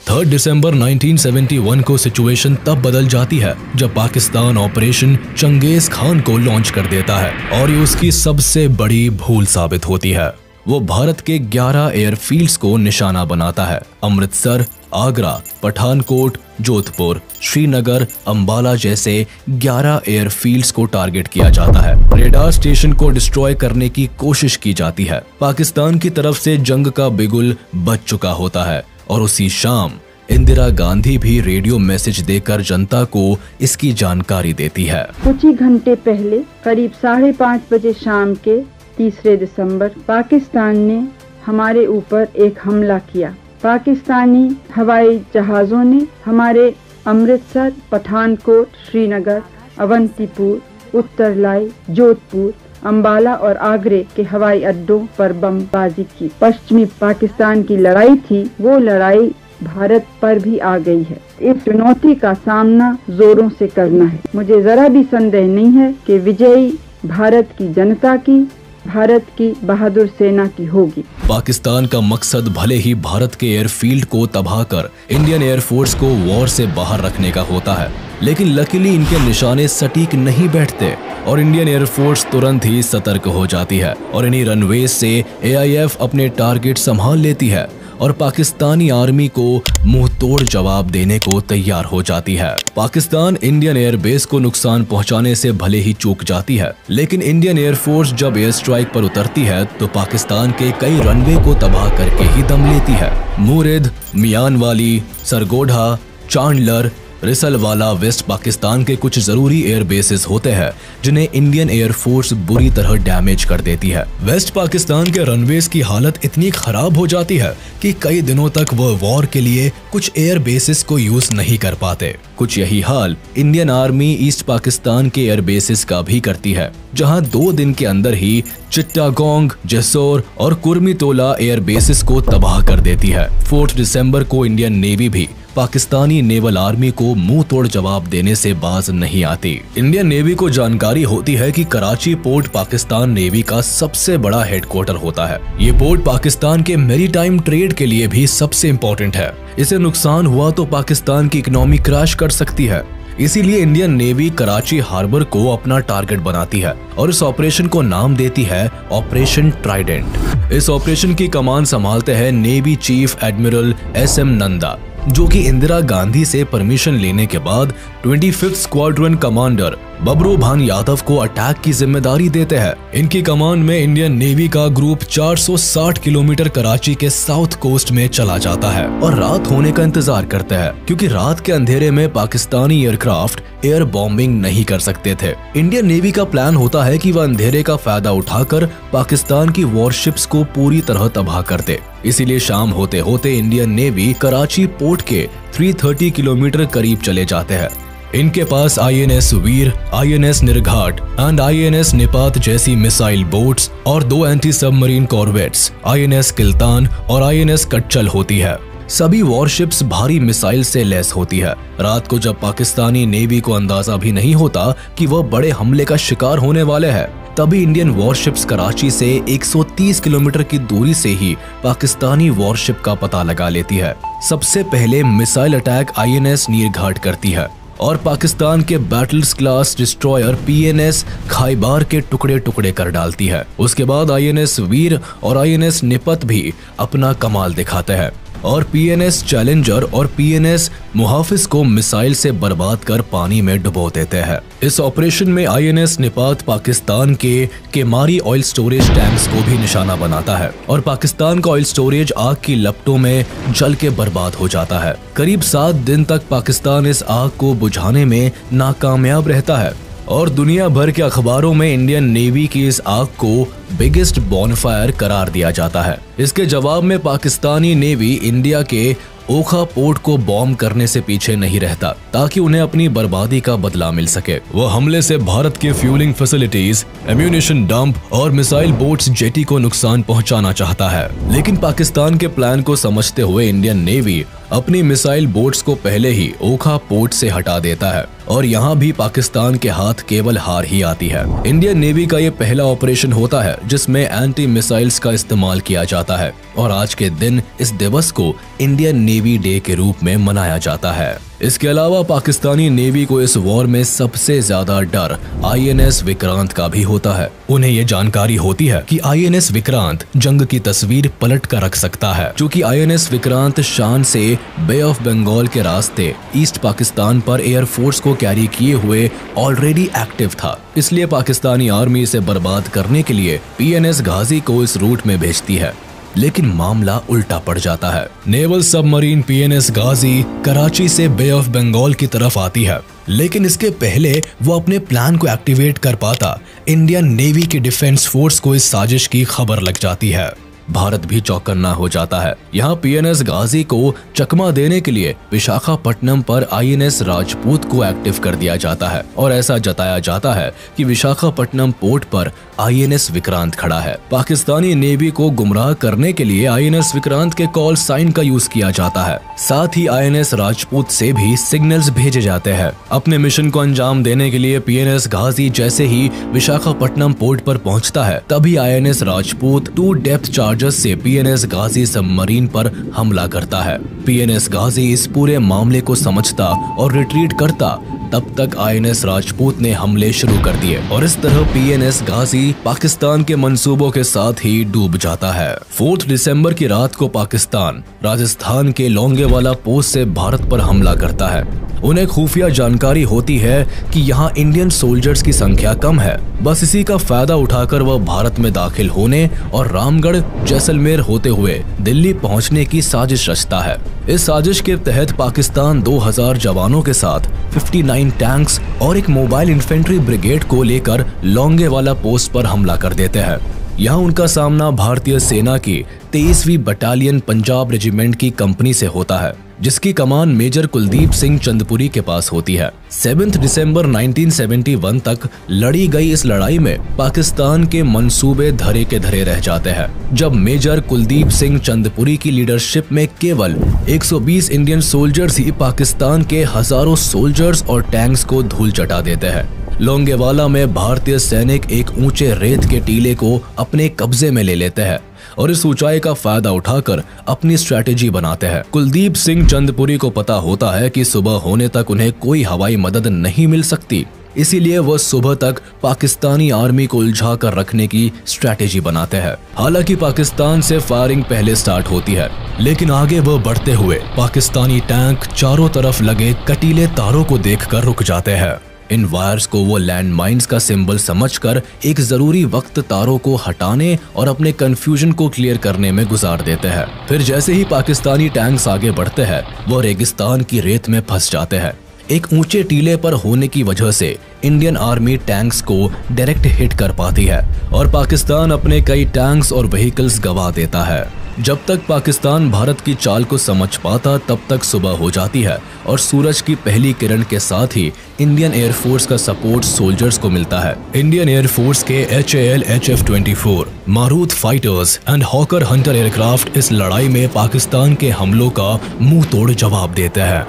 S1: 3 दिसंबर 1971 को सिचुएशन तब बदल जाती है जब पाकिस्तान ऑपरेशन चंगेज खान को लॉन्च कर देता है और ये उसकी सबसे बड़ी भूल साबित होती है। वो भारत के 11 एयरफील्ड्स को निशाना बनाता है। अमृतसर, आगरा, पठानकोट, जोधपुर, श्रीनगर, अंबाला जैसे 11 एयरफील्ड्स को टारगेट किया जाता है। रेडार स्टेशन को डिस्ट्रॉय करने की कोशिश की जाती है। पाकिस्तान की तरफ से जंग का बिगुल बज चुका होता है और उसी शाम इंदिरा गांधी भी रेडियो मैसेज देकर जनता को इसकी जानकारी देती है।
S6: कुछ ही घंटे पहले करीब 5:30 बजे शाम के 3 दिसंबर पाकिस्तान ने हमारे ऊपर एक हमला किया। पाकिस्तानी हवाई जहाजों ने हमारे अमृतसर, पठानकोट, श्रीनगर, अवंतीपुर, उत्तरलाई, जोधपुर, अंबाला और आगरे के हवाई अड्डों पर बमबाजी की। पश्चिमी पाकिस्तान की लड़ाई थी, वो लड़ाई भारत पर भी आ गई है। इस चुनौती का सामना जोरों से करना है। मुझे जरा भी संदेह नहीं है कि विजयी भारत की जनता की, भारत की बहादुर सेना की होगी।
S1: पाकिस्तान का मकसद भले ही भारत के एयरफील्ड को तबाह कर इंडियन एयरफोर्स को वॉर से बाहर रखने का होता है, लेकिन लकीली इनके निशाने सटीक नहीं बैठते और इंडियन एयरफोर्स तुरंत ही सतर्क हो जाती है और इन्हीं रनवेज से AIF अपने टारगेट संभाल लेती है और पाकिस्तानी आर्मी को मुंह तोड़ जवाब देने को तैयार हो जाती है। पाकिस्तान इंडियन एयरबेस को नुकसान पहुंचाने से भले ही चूक जाती है, लेकिन इंडियन एयरफोर्स जब एयर स्ट्राइक पर उतरती है तो पाकिस्तान के कई रनवे को तबाह करके ही दम लेती है। मुरिद, मियानवाली, सरगोधा, चांडलर, रिसलवाला वेस्ट पाकिस्तान के कुछ जरूरी एयर बेसेस होते हैं जिन्हें इंडियन एयरफोर्स बुरी तरह डैमेज कर देती है। वेस्ट पाकिस्तान के रनवेज की हालत इतनी खराब हो जाती है कि कई दिनों तक वह वॉर के लिए कुछ एयर बेसेस को यूज नहीं कर पाते। कुछ यही हाल इंडियन आर्मी ईस्ट पाकिस्तान के एयर बेसेस का भी करती है, जहां 2 दिन के अंदर ही चिट्टागोंग, जेसोर और कुर्मितोला एयर बेसेस को तबाह कर देती है। 4 दिसंबर को इंडियन नेवी भी पाकिस्तानी नेवल आर्मी को मुंह तोड़ जवाब देने से बाज नहीं आती। इंडियन नेवी को जानकारी होती है कि कराची पोर्ट पाकिस्तान नेवी का सबसे बड़ा हेडक्वार्टर होता है। ये पोर्ट पाकिस्तान के मैरीटाइम ट्रेड के लिए भी सबसे इम्पोर्टेंट है। इसे नुकसान हुआ तो पाकिस्तान की इकोनॉमी क्रैश कर सकती है। इसीलिए इंडियन नेवी कराची हार्बर को अपना टारगेट बनाती है और इस ऑपरेशन को नाम देती है ऑपरेशन ट्राइडेंट। इस ऑपरेशन की कमान संभालते हैं navy chief admiral SM Nanda, जो कि इंदिरा गांधी से परमिशन लेने के बाद 25th स्क्वाड्रन कमांडर बबरू भान यादव को अटैक की जिम्मेदारी देते हैं। इनकी कमांड में इंडियन नेवी का ग्रुप 460 किलोमीटर कराची के साउथ कोस्ट में चला जाता है और रात होने का इंतजार करते हैं, क्योंकि रात के अंधेरे में पाकिस्तानी एयरक्राफ्ट एयर बॉम्बिंग नहीं कर सकते थे। इंडियन नेवी का प्लान होता है कि वह अंधेरे का फायदा उठाकर पाकिस्तान की वॉरशिप्स को पूरी तरह तबाह कर दे। इसीलिए शाम होते होते इंडियन नेवी कराची पोर्ट के 330 किलोमीटर करीब चले जाते हैं। इनके पास INS Veer, INS Nirghat and INS Nipat जैसी मिसाइल बोट्स और 2 anti submarine corvettes INS Kiltan और INS कच्चल होती है। सभी वॉरशिप्स भारी मिसाइल से लैस होती है। रात को जब पाकिस्तानी नेवी को अंदाजा भी नहीं होता कि वह बड़े हमले का शिकार होने वाले हैं, तभी इंडियन वॉरशिप्स कराची से 130 किलोमीटर की दूरी से ही पाकिस्तानी वॉरशिप का पता लगा लेती है। सबसे पहले मिसाइल अटैक INS नीरघाट करती है और पाकिस्तान के बैटल्स क्लास डिस्ट्रॉयर PNS खाइबार के टुकड़े टुकड़े कर डालती है। उसके बाद INS वीर और INS निपत भी अपना कमाल दिखाते हैं और PNS चैलेंजर और PNS मुहाफिज को मिसाइल से बर्बाद कर पानी में डुबो देते हैं। इस ऑपरेशन में INS निपात पाकिस्तान के केमारी ऑयल स्टोरेज टैंक्स को भी निशाना बनाता है और पाकिस्तान का ऑयल स्टोरेज आग की लपटों में जल के बर्बाद हो जाता है। करीब 7 दिन तक पाकिस्तान इस आग को बुझाने में नाकामयाब रहता है और दुनिया भर के अखबारों में इंडियन नेवी की इस आग को बिगेस्ट बॉनफायर करार दिया जाता है। इसके जवाब में पाकिस्तानी नेवी इंडिया के ओखा पोर्ट को बॉम्ब करने से पीछे नहीं रहता ताकि उन्हें अपनी बर्बादी का बदला मिल सके। वो हमले से भारत के फ्यूलिंग फैसिलिटीज, एम्यूनिशन डंप और मिसाइल बोट्स जेटी को नुकसान पहुंचाना चाहता है। लेकिन पाकिस्तान के प्लान को समझते हुए इंडियन नेवी अपनी मिसाइल बोट्स को पहले ही ओखा पोर्ट से हटा देता है और यहाँ भी पाकिस्तान के हाथ केवल हार ही आती है। इंडियन नेवी का ये पहला ऑपरेशन होता है जिसमें एंटी मिसाइल्स का इस्तेमाल किया जाता है और आज के दिन इस दिवस को इंडियन नेवी डे के रूप में मनाया जाता है। इसके अलावा पाकिस्तानी नेवी को इस वॉर में सबसे ज्यादा डर INS विक्रांत का भी होता है। उन्हें ये जानकारी होती है कि INS विक्रांत जंग की तस्वीर पलट कर रख सकता है, क्योंकि INS विक्रांत शान से बे ऑफ बंगाल के रास्ते ईस्ट पाकिस्तान पर एयरफोर्स को कैरी किए हुए ऑलरेडी एक्टिव था। इसलिए पाकिस्तानी आर्मी इसे बर्बाद करने के लिए PNS गाजी को इस रूट में भेजती है। लेकिन मामला उल्टा पड़ जाता है। नेवल सबमरीन PNS गाजी कराची से बे ऑफ बंगाल की तरफ आती है, लेकिन इसके पहले वो अपने प्लान को एक्टिवेट कर पाता, इंडियन नेवी की डिफेंस फोर्स को इस साजिश की खबर लग जाती है। भारत भी चौकन्ना हो जाता है। यहाँ PNS गाजी को चकमा देने के लिए विशाखापट्टनम पर INS राजपूत को एक्टिव कर दिया जाता है और ऐसा जताया जाता है कि विशाखापट्टनम पोर्ट पर INS विक्रांत खड़ा है। पाकिस्तानी नेवी को गुमराह करने के लिए INS विक्रांत के कॉल साइन का यूज किया जाता है। साथ ही INS राजपूत से भी सिग्नल्स भेजे जाते हैं। अपने मिशन को अंजाम देने के लिए PNS गाजी जैसे ही विशाखापट्टनम पोर्ट पर पहुंचता है, तभी INS राजपूत 2 डेप्थ चार्जर्स से PNS गाजी सबमरीन पर हमला करता है। PNS गाजी इस पूरे मामले को समझता और रिट्रीट करता। तब तक INS राजपूत ने हमले शुरू कर दिए और इस तरह PNS गाजी पाकिस्तान के मंसूबों के साथ ही डूब जाता है। 4 दिसंबर की रात को पाकिस्तान राजस्थान के लोंगेवाला पोस्ट से भारत पर हमला करता है। उन्हें खुफिया जानकारी होती है कि यहाँ इंडियन सोल्जर्स की संख्या कम है। बस इसी का फायदा उठाकर वह भारत में दाखिल होने और रामगढ़ जैसलमेर होते हुए दिल्ली पहुंचने की साजिश रचता है। इस साजिश के तहत पाकिस्तान 2000 जवानों के साथ 59 टैंक्स और एक मोबाइल इन्फेंट्री ब्रिगेड को लेकर लोंगेवाला पोस्ट पर हमला कर देते हैं। यहाँ उनका सामना भारतीय सेना की 23वीं बटालियन पंजाब रेजिमेंट की कंपनी से होता है, जिसकी कमान मेजर कुलदीप सिंह चंदपुरी के पास होती है। 7 दिसंबर 1971 तक लड़ी गई इस लड़ाई में पाकिस्तान के मंसूबे धरे के धरे रह जाते हैं, जब मेजर कुलदीप सिंह चंदपुरी की लीडरशिप में केवल 120 इंडियन सोल्जर्स ही पाकिस्तान के हजारों सोल्जर्स और टैंक्स को धूल चटा देते हैं। लोंगेवाला में भारतीय सैनिक एक ऊंचे रेत के टीले को अपने कब्जे में ले लेते हैं और इस ऊंचाई का फायदा उठाकर अपनी स्ट्रैटेजी बनाते हैं। कुलदीप सिंह चंदपुरी को पता होता है कि सुबह होने तक उन्हें कोई हवाई मदद नहीं मिल सकती, इसीलिए वह सुबह तक पाकिस्तानी आर्मी को उलझा कर रखने की स्ट्रैटेजी बनाते हैं। हालांकि पाकिस्तान से फायरिंग पहले स्टार्ट होती है, लेकिन आगे वह बढ़ते हुए पाकिस्तानी टैंक चारों तरफ लगे कटीले तारों को देखकर रुक जाते हैं। इन वायर्स को वो लैंड माइन्स का सिंबल समझकर एक जरूरी वक्त तारों को हटाने और अपने कंफ्यूजन को क्लियर करने में गुजार देते हैं। फिर जैसे ही पाकिस्तानी टैंक्स आगे बढ़ते हैं, वो रेगिस्तान की रेत में फंस जाते हैं। एक ऊंचे टीले पर होने की वजह से इंडियन आर्मी टैंक्स को डायरेक्ट हिट कर पाती है और पाकिस्तान अपने कई टैंक्स और व्हीकल्स गंवा देता है। जब तक पाकिस्तान भारत की चाल को समझ पाता, तब तक सुबह हो जाती है और सूरज की पहली किरण के साथ ही इंडियन एयरफोर्स का सपोर्ट सोल्जर्स को मिलता है। इंडियन एयरफोर्स के HAL HF-24 Marut fighters and hawker Hunter aircraft इस लड़ाई में पाकिस्तान के हमलों का मुंह तोड़ जवाब देते हैं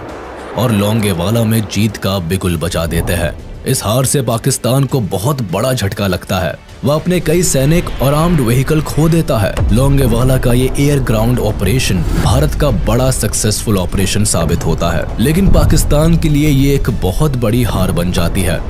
S1: और लोंगेवाला में जीत का बिगुल बजा देते हैं। इस हार से पाकिस्तान को बहुत बड़ा झटका लगता है। वह अपने कई सैनिक और आर्म्ड व्हीकल खो देता है। लोंगेवाला का ये एयर ग्राउंड ऑपरेशन भारत का बड़ा सक्सेसफुल ऑपरेशन साबित होता है, लेकिन पाकिस्तान के लिए ये एक बहुत बड़ी हार बन जाती है।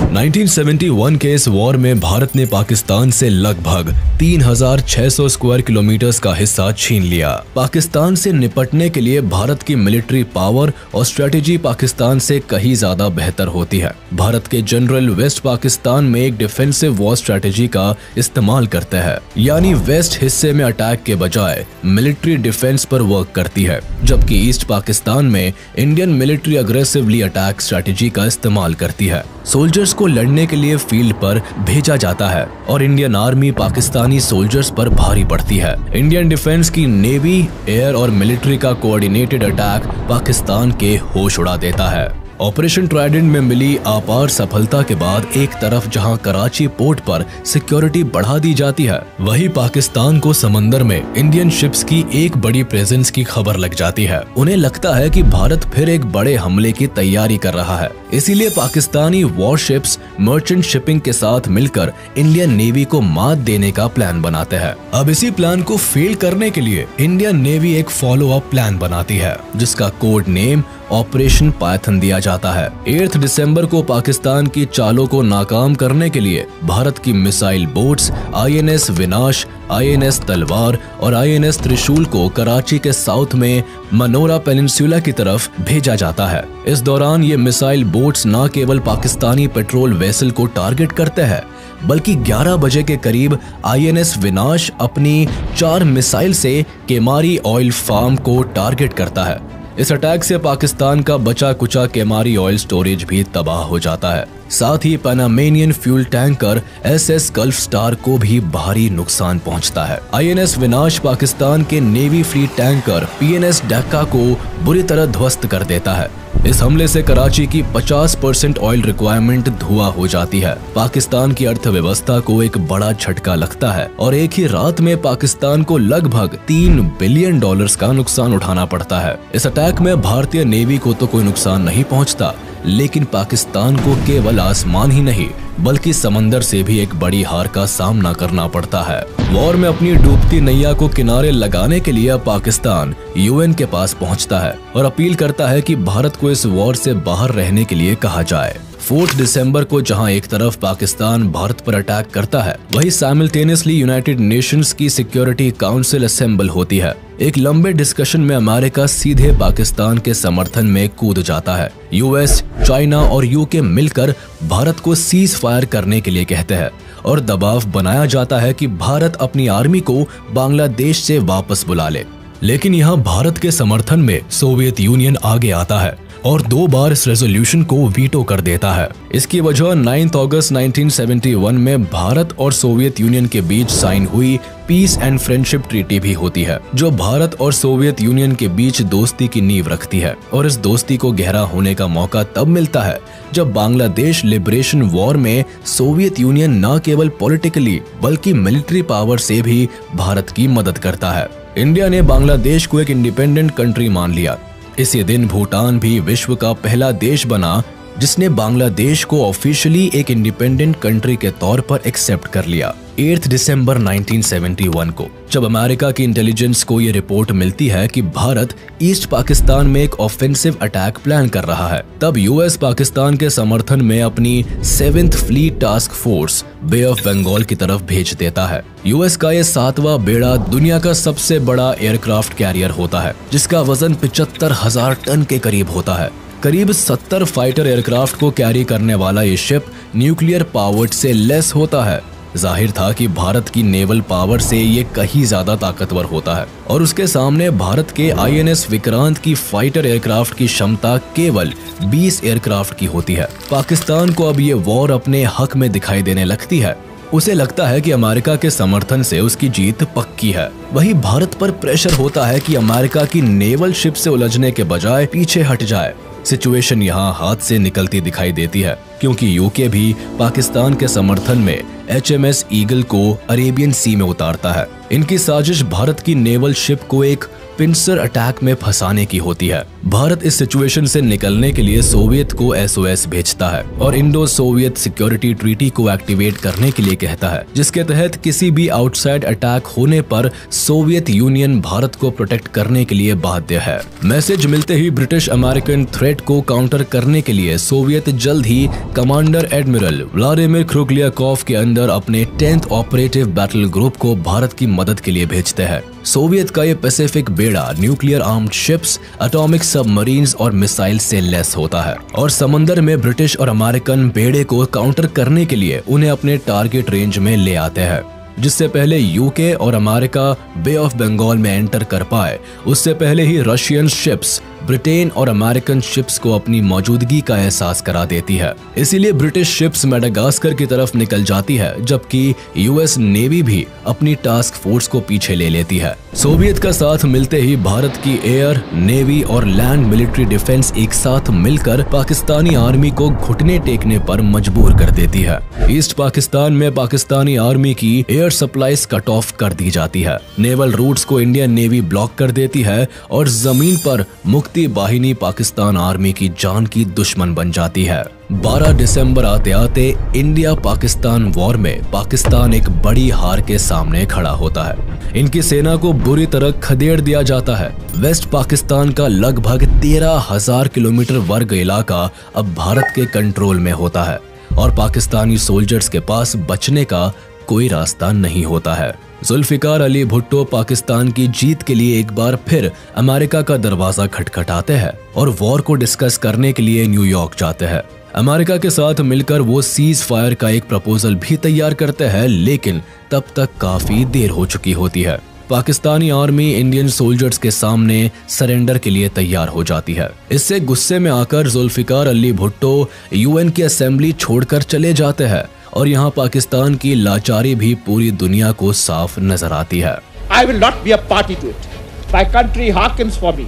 S1: 1971 के इस वॉर में भारत ने पाकिस्तान से लगभग 3600 स्क्वायर किलोमीटर्स का हिस्सा छीन लिया। पाकिस्तान से निपटने के लिए भारत की मिलिट्री पावर और स्ट्रेटेजी पाकिस्तान से कहीं ज्यादा बेहतर होती है। भारत के जनरल वेस्ट पाकिस्तान में एक डिफेंसिव वॉर स्ट्रेटेजी का इस्तेमाल करते हैं, यानी वेस्ट हिस्से में अटैक के बजाय मिलिट्री डिफेंस पर वर्क करती है, जबकि ईस्ट पाकिस्तान में Indian military aggressively attack strategy का इस्तेमाल करती है। सोल्जर्स को को लड़ने के लिए फील्ड पर भेजा जाता है और इंडियन आर्मी पाकिस्तानी सोल्जर्स पर भारी पड़ती है। इंडियन डिफेंस की नेवी, एयर और मिलिट्री का कोऑर्डिनेटेड अटैक पाकिस्तान के होश उड़ा देता है। ऑपरेशन ट्राइडेंट में मिली अपार सफलता के बाद एक तरफ जहां कराची पोर्ट पर सिक्योरिटी बढ़ा दी जाती है, वहीं पाकिस्तान को समंदर में इंडियन शिप्स की एक बड़ी प्रेजेंस की खबर लग जाती है। उन्हें लगता है कि भारत फिर एक बड़े हमले की तैयारी कर रहा है, इसीलिए पाकिस्तानी वॉरशिप्स मर्चेंट शिपिंग के साथ मिलकर इंडियन नेवी को मात देने का प्लान बनाते हैं। अब इसी प्लान को फेल करने के लिए इंडियन नेवी एक फॉलो अप प्लान बनाती है, जिसका कोड नेम ऑपरेशन पायथन दिया जाता है। 8 दिसंबर को पाकिस्तान की चालों को नाकाम करने के लिए भारत की मिसाइल बोट्स INS विनाश, INS तलवार और INS त्रिशूल को कराची के साउथ में मनोरा पेनिनसुला की तरफ भेजा जाता है। इस दौरान ये मिसाइल बोट्स न केवल पाकिस्तानी पेट्रोल वेसल को टारगेट करते हैं, बल्कि 11 बजे के करीब INS विनाश अपनी 4 मिसाइल से केमारी ऑयल फार्म को टारगेट करता है। इस अटैक से पाकिस्तान का बचा कुचा केमारी ऑयल स्टोरेज भी तबाह हो जाता है। साथ ही Panamanian fuel tanker SS gulf star को भी भारी नुकसान पहुंचता है। INS विनाश पाकिस्तान के नेवी फ्लीट टैंकर PNS डक्का को बुरी तरह ध्वस्त कर देता है। इस हमले से कराची की 50% ऑयल रिक्वायरमेंट धुआं हो जाती है। पाकिस्तान की अर्थव्यवस्था को एक बड़ा झटका लगता है और एक ही रात में पाकिस्तान को लगभग $3 बिलियन का नुकसान उठाना पड़ता है। इस अटैक में भारतीय नेवी को तो कोई नुकसान नहीं पहुंचता, लेकिन पाकिस्तान को केवल आसमान ही नहीं बल्कि समंदर से भी एक बड़ी हार का सामना करना पड़ता है। वॉर में अपनी डूबती नैया को किनारे लगाने के लिए पाकिस्तान UN के पास पहुंचता है और अपील करता है कि भारत को इस वॉर से बाहर रहने के लिए कहा जाए। 4 दिसंबर को जहां एक तरफ पाकिस्तान भारत पर अटैक करता है, वहीं साइमल्टेनियसली यूनाइटेड नेशंस की सिक्योरिटी काउंसिल असेंबल होती है। एक लंबे डिस्कशन में अमेरिका सीधे पाकिस्तान के समर्थन में कूद जाता है। US, चाइना और UK मिलकर भारत को सीज फायर करने के लिए कहते हैं और दबाव बनाया जाता है कि भारत अपनी आर्मी को बांग्लादेश से वापस बुला ले। लेकिन यहाँ भारत के समर्थन में सोवियत यूनियन आगे आता है और 2 बार इस रेजोल्यूशन को वीटो कर देता है। इसकी वजह 9 अगस्त 1971 में भारत और सोवियत यूनियन के बीच साइन हुई पीस एंड फ्रेंडशिप ट्रीटी भी होती है, जो भारत और सोवियत यूनियन के बीच दोस्ती की नींव रखती है। और इस दोस्ती को गहरा होने का मौका तब मिलता है जब बांग्लादेश लिबरेशन वॉर में सोवियत यूनियन न केवल पॉलिटिकली बल्कि मिलिट्री पावर से भी भारत की मदद करता है। इंडिया ने बांग्लादेश को एक इंडिपेंडेंट कंट्री मान लिया। इसी दिन भूटान भी विश्व का पहला देश बना जिसने बांग्लादेश को ऑफिशियली एक इंडिपेंडेंट कंट्री के तौर पर एक्सेप्ट कर लिया। 8 दिसंबर 1971 को जब अमेरिका की इंटेलिजेंस को ये रिपोर्ट मिलती है कि भारत ईस्ट पाकिस्तान में एक ऑफेंसिव अटैक प्लान कर रहा है, तब US पाकिस्तान के समर्थन में अपनी 7th fleet task force Bay of Bengal की तरफ भेज देता है। US का ये 7वां बेड़ा दुनिया का सबसे बड़ा एयरक्राफ्ट कैरियर होता है, जिसका वजन 75,000 टन के करीब होता है। करीब 70 फाइटर एयरक्राफ्ट को कैरी करने वाला ये शिप न्यूक्लियर पावर्ड से लेस होता है। जाहिर था कि भारत की नेवल पावर से ये कहीं ज्यादा ताकतवर होता है और उसके सामने भारत के INS विक्रांत की फाइटर एयरक्राफ्ट की क्षमता केवल 20 एयरक्राफ्ट की होती है। पाकिस्तान को अब ये वॉर अपने हक में दिखाई देने लगती है। उसे लगता है कि अमेरिका के समर्थन से उसकी जीत पक्की है। वहीं भारत पर प्रेशर होता है कि अमेरिका की नेवल शिप से उलझने के बजाय पीछे हट जाए। सिचुएशन यहाँ हाथ से निकलती दिखाई देती है, क्योंकि UK भी पाकिस्तान के समर्थन में HMS ईगल को अरेबियन सी में उतारता है। इनकी साजिश भारत की नेवल शिप को एक पिंसर अटैक में फंसाने की होती है। भारत इस सिचुएशन से निकलने के लिए सोवियत को SOS भेजता है और इंडो सोवियत सिक्योरिटी ट्रीटी को एक्टिवेट करने के लिए कहता है, जिसके तहत किसी भी आउटसाइड अटैक होने पर सोवियत यूनियन भारत को प्रोटेक्ट करने के लिए बाध्य है। मैसेज मिलते ही ब्रिटिश अमेरिकन थ्रेट को काउंटर करने के लिए सोवियत जल्द ही कमांडर एडमिरल व्लादिमीर क्रुगलियाकोव के अंदर अपने 10th ऑपरेटिव बैटल ग्रुप को भारत की मदद के लिए भेजते हैं। सोवियत का ये पैसिफिक बेड़ा nuclear armed ships, atomic submarines और मिसाइल से लेस होता है और समंदर में ब्रिटिश और अमेरिकन बेड़े को काउंटर करने के लिए उन्हें अपने टारगेट रेंज में ले आते हैं। जिससे पहले UK और अमेरिका बे ऑफ बंगाल में एंटर कर पाए, उससे पहले ही रशियन शिप्स ब्रिटेन और अमेरिकन शिप्स को अपनी मौजूदगी का एहसास करा देती है। इसीलिए ब्रिटिश शिप्स मेडागास्कर की तरफ निकल जाती है, जबकि यूएस नेवी भी अपनी टास्क फोर्स को पीछे ले लेती है। सोवियत का साथ मिलते ही भारत की एयर, नेवी और लैंड मिलिट्री डिफेंस एक साथ मिलकर पाकिस्तानी आर्मी को घुटने टेकने पर मजबूर कर देती है। ईस्ट पाकिस्तान में पाकिस्तानी आर्मी की एयर सप्लाईज कट ऑफ कर दी जाती है। नेवल रूट्स को इंडियन नेवी ब्लॉक कर देती है और जमीन पर मुक्ति बाहिनी पाकिस्तान आर्मी की जान की दुश्मन बन जाती है। 12 दिसंबर आते आते इंडिया पाकिस्तान वॉर में पाकिस्तान एक बड़ी हार के सामने खड़ा होता है। इनकी सेना को बुरी तरह खदेड़ दिया जाता है। वेस्ट पाकिस्तान का लगभग 13,000 किलोमीटर वर्ग इलाका अब भारत के कंट्रोल में होता है और पाकिस्तानी सोल्जर्स के पास बचने का कोई रास्ता नहीं होता है। जुल्फिकार अली भुट्टो पाकिस्तान की जीत के लिए एक बार फिर अमेरिका का दरवाजा खटखटाते हैं और वॉर को डिस्कस करने के लिए न्यूयॉर्क जाते हैं। अमेरिका के साथ मिलकर वो सीज फायर का एक प्रपोजल भी तैयार करते हैं, लेकिन तब तक काफी देर हो चुकी होती है। पाकिस्तानी आर्मी इंडियन सोल्जर्स के सामने सरेंडर के लिए तैयार हो जाती है। इससे गुस्से में आकर जुल्फिकार अली भुट्टो यूएन की असेंबली छोड़कर चले जाते हैं और यहाँ पाकिस्तान की लाचारी भी पूरी दुनिया को साफ नजर आती है।
S7: I will not be a party to it. My country hearkens for me.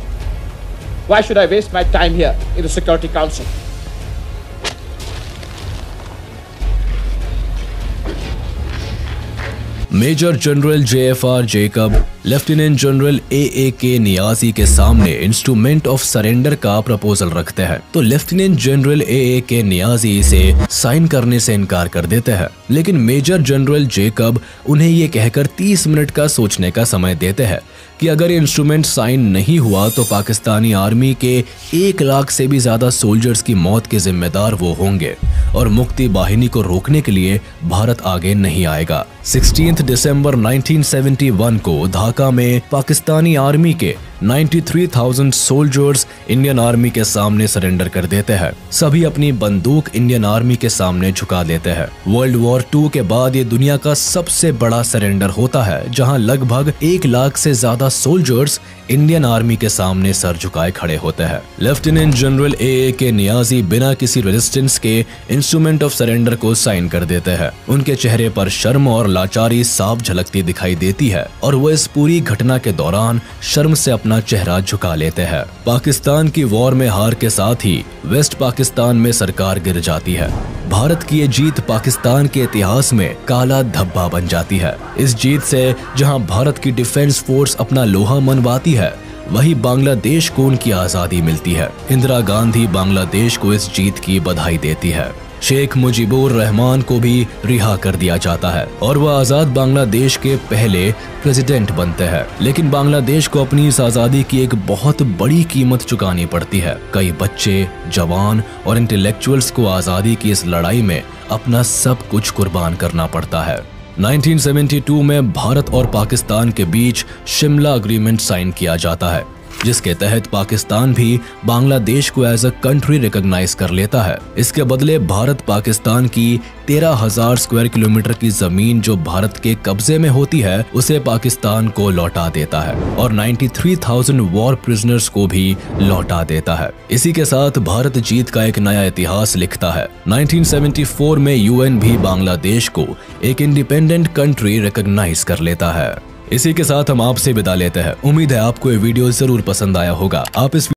S7: Why should I waste my time here in the Security Council?
S1: Major general JFR Jacob lieutenant general AAK Niazi के सामने इंस्ट्रूमेंट ऑफ सरेंडर का प्रपोजल रखते हैं, तो लेफ्टिनेंट जनरल AAK नियाजी इसे साइन करने से इनकार कर देते हैं। लेकिन मेजर जनरल जेकब उन्हें ये कहकर 30 मिनट का सोचने का समय देते हैं कि अगर इंस्ट्रूमेंट साइन नहीं हुआ तो पाकिस्तानी आर्मी के 1 लाख से भी ज्यादा सोल्जर्स की मौत के जिम्मेदार वो होंगे और मुक्ति बाहिनी को रोकने के लिए भारत आगे नहीं आएगा। 16 दिसंबर 1971 को ढाका में पाकिस्तानी आर्मी के 93,000 सोल्जर्स इंडियन आर्मी के सामने सरेंडर कर देते हैं। सभी अपनी बंदूक इंडियन आर्मी के सामने झुका देते हैं। वर्ल्ड वॉर 2 के बाद ये दुनिया का सबसे बड़ा सरेंडर होता है, जहां लगभग 1 लाख से ज्यादा सोल्जर्स इंडियन आर्मी के सामने सर झुकाए खड़े होते हैं। लेफ्टिनेंट जनरल AAK नियाजी बिना किसी रेजिस्टेंस के इंस्ट्रूमेंट ऑफ सरेंडर को साइन कर देते हैं। उनके चेहरे पर शर्म और लाचारी साफ झलकती दिखाई देती है और वो इस पूरी घटना के दौरान शर्म से अपना चेहरा झुका लेते हैं। पाकिस्तान की वॉर में हार के साथ ही वेस्ट पाकिस्तान में सरकार गिर जाती है। भारत की ये जीत पाकिस्तान के इतिहास में काला धब्बा बन जाती है। इस जीत से जहां भारत की डिफेंस फोर्स अपना लोहा मनवाती है, वही बांग्लादेश को उनकी आजादी मिलती है। इंदिरा गांधी बांग्लादेश को इस जीत की बधाई देती है। शेख मुजीबुर रहमान को भी रिहा कर दिया जाता है और वह आजाद बांग्लादेश के पहले प्रेसिडेंट बनते हैं। लेकिन बांग्लादेश को अपनी इस आजादी की एक बहुत बड़ी कीमत चुकानी पड़ती है। कई बच्चे, जवान और इंटेलेक्चुअल्स को आजादी की इस लड़ाई में अपना सब कुछ कुर्बान करना पड़ता है। 1972 में भारत और पाकिस्तान के बीच शिमला एग्रीमेंट साइन किया जाता है, जिसके तहत पाकिस्तान भी बांग्लादेश को एज अ कंट्री रिकॉग्नाइज कर लेता है। इसके बदले भारत पाकिस्तान की 13,000 स्क्वायर किलोमीटर की जमीन जो भारत के कब्जे में होती है, उसे पाकिस्तान को लौटा देता है और 93,000 वॉर प्रिजनर्स को भी लौटा देता है। इसी के साथ भारत जीत का एक नया इतिहास लिखता है। 1974 में UN भी बांग्लादेश को एक इंडिपेंडेंट कंट्री रिकॉग्नाइज कर लेता है। इसी के साथ हम आपसे विदा लेते हैं। उम्मीद है आपको ये वीडियो जरूर पसंद आया होगा। आप इस